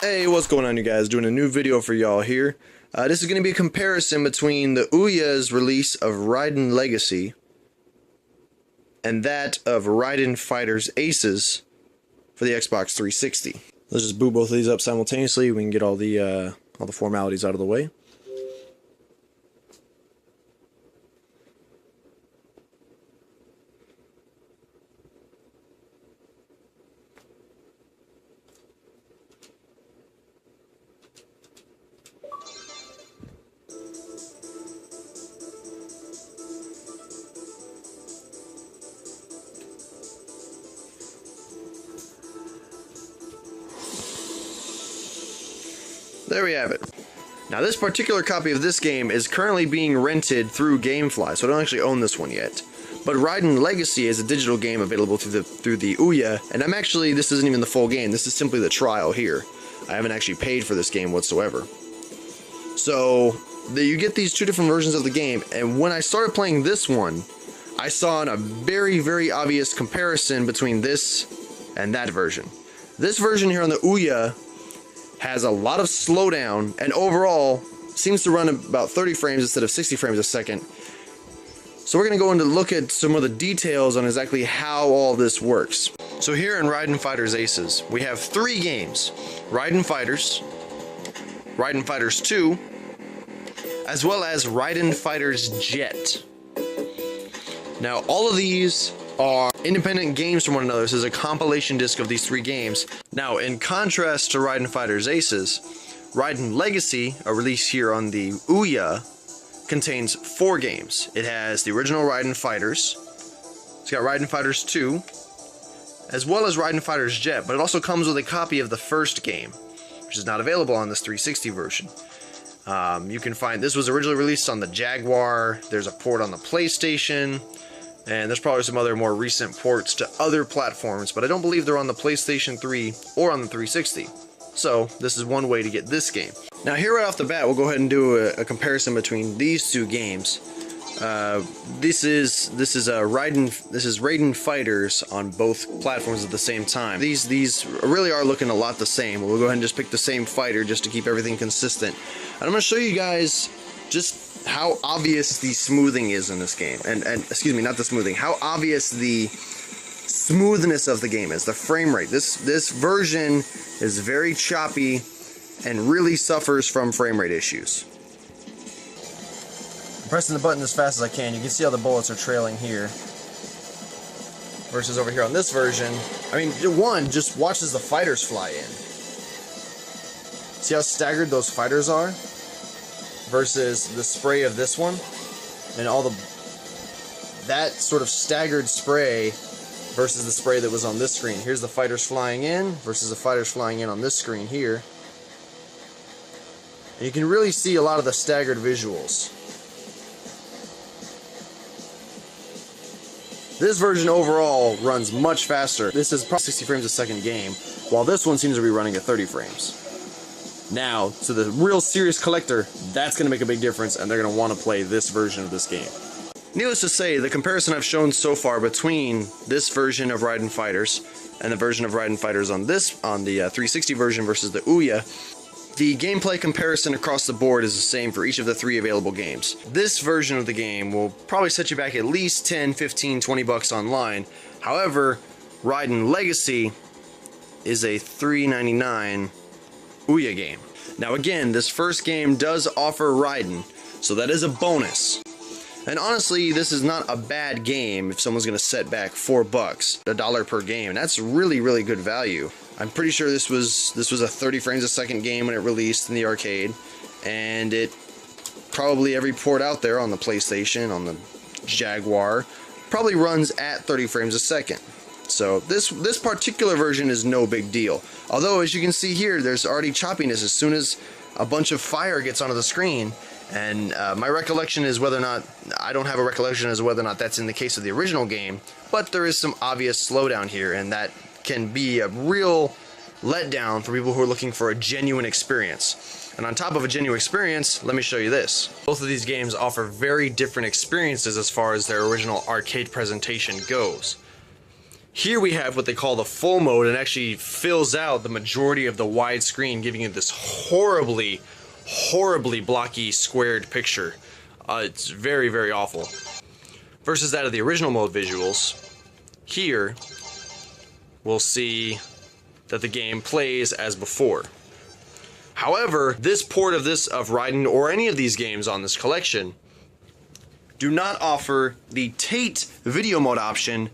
Hey, what's going on, you guys? Doing a new video for y'all here. This is going to be a comparison between the Ouya's release of Raiden Legacy and that of Raiden Fighters Aces for the Xbox 360. Let's just boot both of these up simultaneously. We can get all the formalities out of the way. There we have it. Now, this particular copy of this game is currently being rented through Gamefly, so I don't actually own this one yet. But Raiden Legacy is a digital game available through the Ouya, and this isn't even the full game. This is simply the trial here. I haven't actually paid for this game whatsoever. So you get these two different versions of the game, and when I started playing this one, I saw a very, very obvious comparison between this and that version. This version here on the Ouya has a lot of slowdown and overall seems to run about 30 frames instead of 60 frames a second. So we're going to go into look at some of the details on exactly how all this works. So here in Raiden Fighters Aces, we have three games: Raiden Fighters 2, as well as Raiden Fighters Jet. Now, all of these are independent games from one another. This is a compilation disc of these three games. Now, in contrast to Raiden Fighters Aces, Raiden Legacy, a release here on the Ouya, contains 4 games. It has the original Raiden Fighters, it's got Raiden Fighters 2, as well as Raiden Fighters Jet, but it also comes with a copy of the first game, which is not available on this 360 version. You can find, this was originally released on the Jaguar, there's a port on the PlayStation, and there's probably some other more recent ports to other platforms, but I don't believe they're on the PlayStation 3 or on the 360. So this is one way to get this game. Now, here right off the bat, we'll go ahead and do a comparison between these two games. This is Raiden Fighters on both platforms at the same time. These really are looking a lot the same. We'll go ahead and just pick the same fighter just to keep everything consistent. And I'm going to show you guys just how obvious the smoothing is in this game, and excuse me, not the smoothing, how obvious the smoothness of the game is, the frame rate. This version is very choppy and really suffers from frame rate issues. I'm pressing the button as fast as I can. You can see how the bullets are trailing here versus over here on this version. I mean, one just watches the fighters fly in. See how staggered those fighters are? Versus the spray of this one, and that sort of staggered spray versus the spray that was on this screen. Here's the fighters flying in versus the fighters flying in on this screen here. And you can really see a lot of the staggered visuals. This version overall runs much faster. This is probably 60 frames a second game, while this one seems to be running at 30 frames. Now, to the real serious collector, that's going to make a big difference, and they're going to want to play this version of this game. Needless to say, the comparison I've shown so far between this version of Raiden Fighters and the version of Raiden Fighters on the 360 version versus the Ouya, the gameplay comparison across the board is the same for each of the 3 available games. This version of the game will probably set you back at least 10, 15, 20 bucks online. However, Raiden Legacy is a $3.99 Ouya game. Now again, this first game does offer Raiden, so that is a bonus. And honestly, this is not a bad game if someone's going to set back $4, $1 per game. And that's really, really good value. I'm pretty sure this was a 30 frames a second game when it released in the arcade, and it probably every port out there on the PlayStation, on the Jaguar, probably runs at 30 frames a second. So this particular version is no big deal. Although, as you can see here, there's already choppiness as soon as a bunch of fire gets onto the screen. And my recollection is I don't have a recollection as whether or not that's in the case of the original game, but there is some obvious slowdown here, and that can be a real letdown for people who are looking for a genuine experience. And on top of a genuine experience, let me show you this. Both of these games offer very different experiences as far as their original arcade presentation goes. Here we have what they call the full mode, and actually fills out the majority of the wide screen, giving you this horribly blocky squared picture. It's very, very awful. Versus that of the original mode visuals, here we'll see that the game plays as before. However, this port of Raiden or any of these games on this collection do not offer the Tate video mode option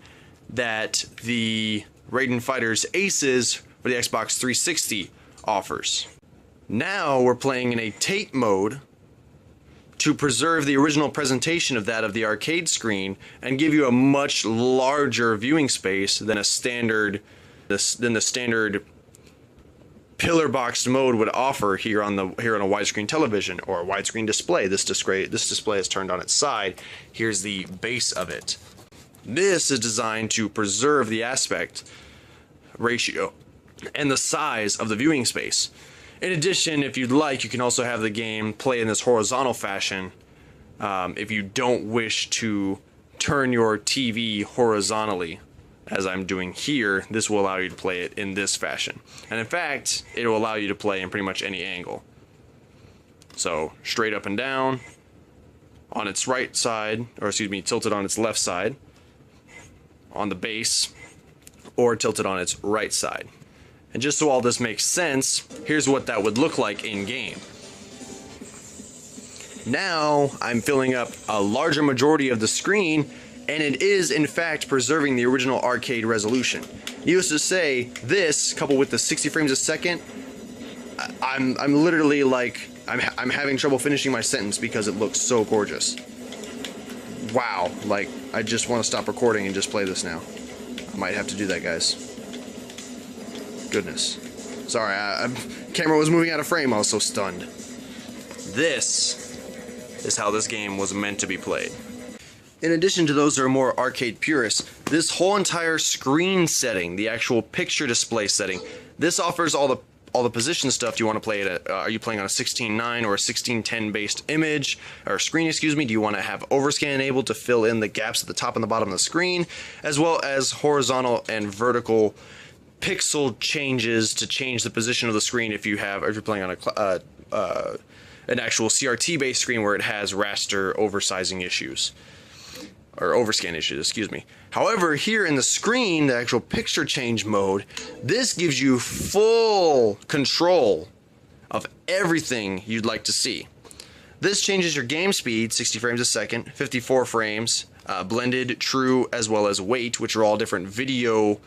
that the Raiden Fighters Aces for the Xbox 360 offers. Now we're playing in a Tate mode to preserve the original presentation of that of the arcade screen and give you a much larger viewing space than the standard pillar boxed mode would offer here on a widescreen television or a widescreen display. This display is turned on its side. Here's the base of it. This is designed to preserve the aspect ratio and the size of the viewing space. In addition, if you'd like, you can also have the game play in this horizontal fashion. If you don't wish to turn your TV horizontally, as I'm doing here, this will allow you to play it in this fashion. And in fact, it will allow you to play in pretty much any angle. So, straight up and down, on its right side, or excuse me, tilted on its left side, on the base, or tilted on its right side. And just so all this makes sense, here's what that would look like in game. Now I'm filling up a larger majority of the screen, and it is in fact preserving the original arcade resolution. Needless to say, this coupled with the 60 frames a second, I'm literally like I'm having trouble finishing my sentence because it looks so gorgeous. Wow, like I just want to stop recording and just play this now. I might have to do that, guys. Goodness. Sorry, camera was moving out of frame. I was so stunned. This is how this game was meant to be played. In addition to those that are more arcade purists, this whole entire screen setting, the actual picture display setting, this offers all the position stuff. Do you want to play it at, are you playing on a 16:9 or a 16:10 based image or screen, excuse me? Do you want to have overscan enabled to fill in the gaps at the top and the bottom of the screen, as well as horizontal and vertical pixel changes to change the position of the screen if you're playing on an actual CRT based screen where it has raster oversizing issues. Or overscan issues, excuse me. However, here in the screen, the actual picture change mode, this gives you full control of everything you'd like to see. This changes your game speed, 60 frames a second, 54 frames, blended, true, as well as weight, which are all different video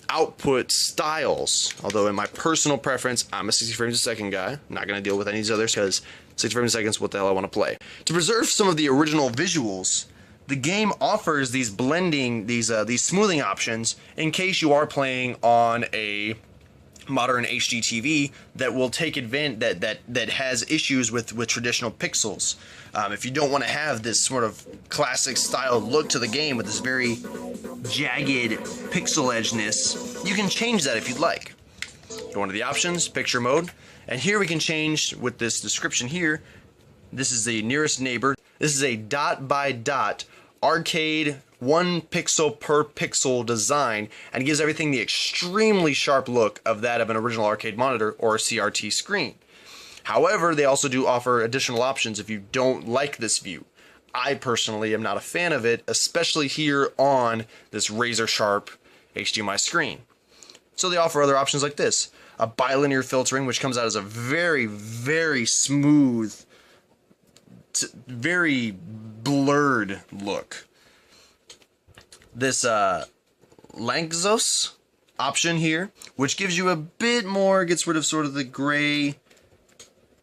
output styles. Although in my personal preference, I'm a 60 frames a second guy. I'm not going to deal with any of these others because 60 frames a second is what the hell I want to play. To preserve some of the original visuals, the game offers these blending, these smoothing options in case you are playing on a modern HD TV that will take advantage that has issues with traditional pixels. If you don't want to have this sort of classic style look to the game with this very jagged pixel edgeness, you can change that if you'd like. Go into the options, picture mode, and here we can change with this description here. This is the nearest neighbor. This is a dot by dot arcade 1 pixel per pixel design, and gives everything the extremely sharp look of that of an original arcade monitor or a CRT screen. However, they also do offer additional options if you don't like this view. I personally am not a fan of it, especially here on this razor sharp HDMI screen. So they offer other options like this. A bilinear filtering, which comes out as a very, very smooth, very blurred look. This Lanczos option here, which gives you a bit more, gets rid of sort of the gray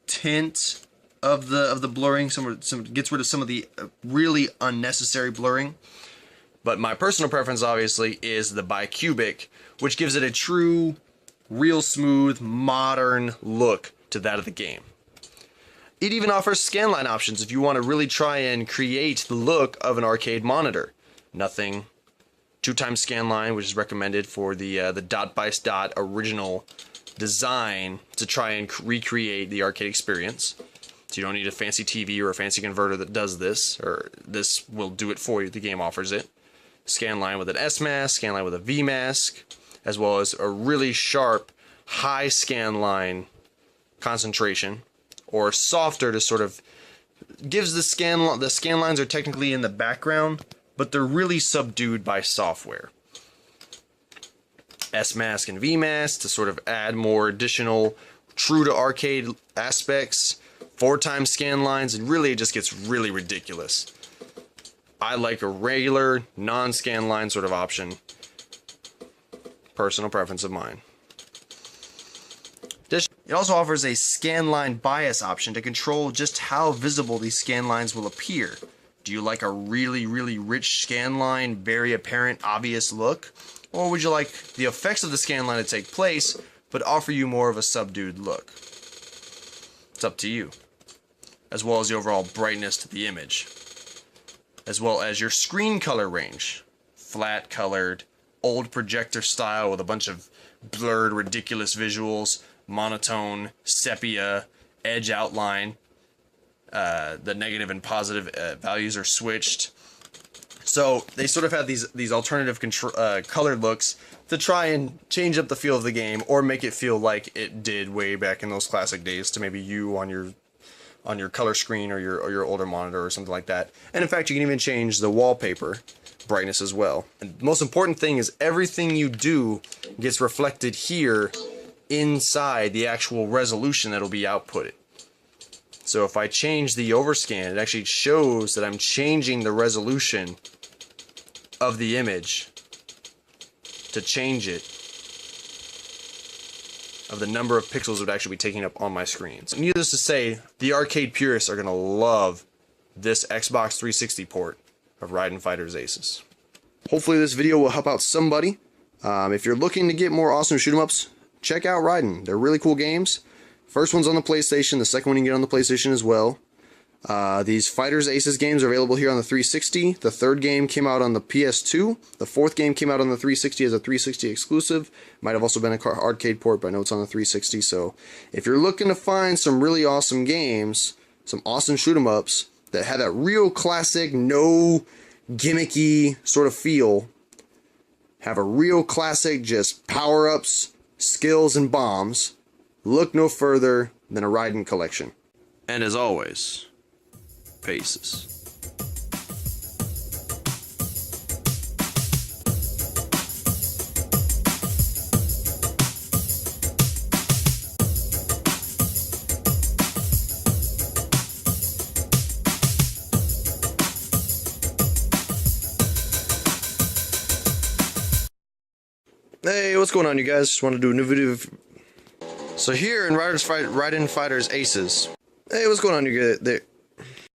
tint of the blurring, gets rid of some of the really unnecessary blurring. But my personal preference obviously is the bicubic, which gives it a true, real smooth, modern look to that of the game. It even offers scanline options if you want to really try and create the look of an arcade monitor. Nothing 2x scanline, which is recommended for the dot by dot original design to try and recreate the arcade experience. So you don't need a fancy TV or a fancy converter that does this, or this will do it for you. The game offers it. scan line with an S mask, scan line with a V mask, as well as a really sharp high scan line concentration, or softer to sort of gives the scan lines are technically in the background, but they're really subdued by software. S mask and V mask to sort of add more additional true to arcade aspects. 4x scan lines, and really it just gets really ridiculous. I like a regular non-scan line sort of option. Personal preference of mine. It also offers a scan line bias option to control just how visible these scan lines will appear. Do you like a really rich scan line, very apparent, obvious look? Or would you like the effects of the scan line to take place, but offer you more of a subdued look? It's up to you. As well as the overall brightness to the image. As well as your screen color range. Flat colored, old projector style with a bunch of blurred, ridiculous visuals, monotone, sepia, edge outline. The negative and positive values are switched. So they sort of have these alternative colored looks to try and change up the feel of the game, or make it feel like it did way back in those classic days to maybe you on your color screen or your older monitor or something like that. And in fact, you can even change the wallpaper brightness as well. And the most important thing is everything you do gets reflected here inside the actual resolution that'll be outputted. So if I change the overscan, it actually shows that I'm changing the resolution of the image to change it, of the number of pixels it would actually be taking up on my screen. So needless to say, the arcade purists are going to love this Xbox 360 port of Raiden Fighters Aces. Hopefully this video will help out somebody. If you're looking to get more awesome shoot 'em ups, check out Raiden. They're really cool games. First one's on the PlayStation, the second one you can get on the PlayStation as well. These Fighters Aces games are available here on the 360. The third game came out on the PS2. The fourth game came out on the 360 as a 360 exclusive. Might have also been an arcade port, but I know it's on the 360. So if you're looking to find some really awesome games, some awesome shoot 'em ups that have that real classic, no gimmicky sort of feel, have a real classic, just power-ups, skills, and bombs, look no further than a Raiden collection. And as always, paces. Hey, what's going on, you guys? Just want to do a new video. So here in Raiden Fighters Aces. Hey, what's going on, you guys?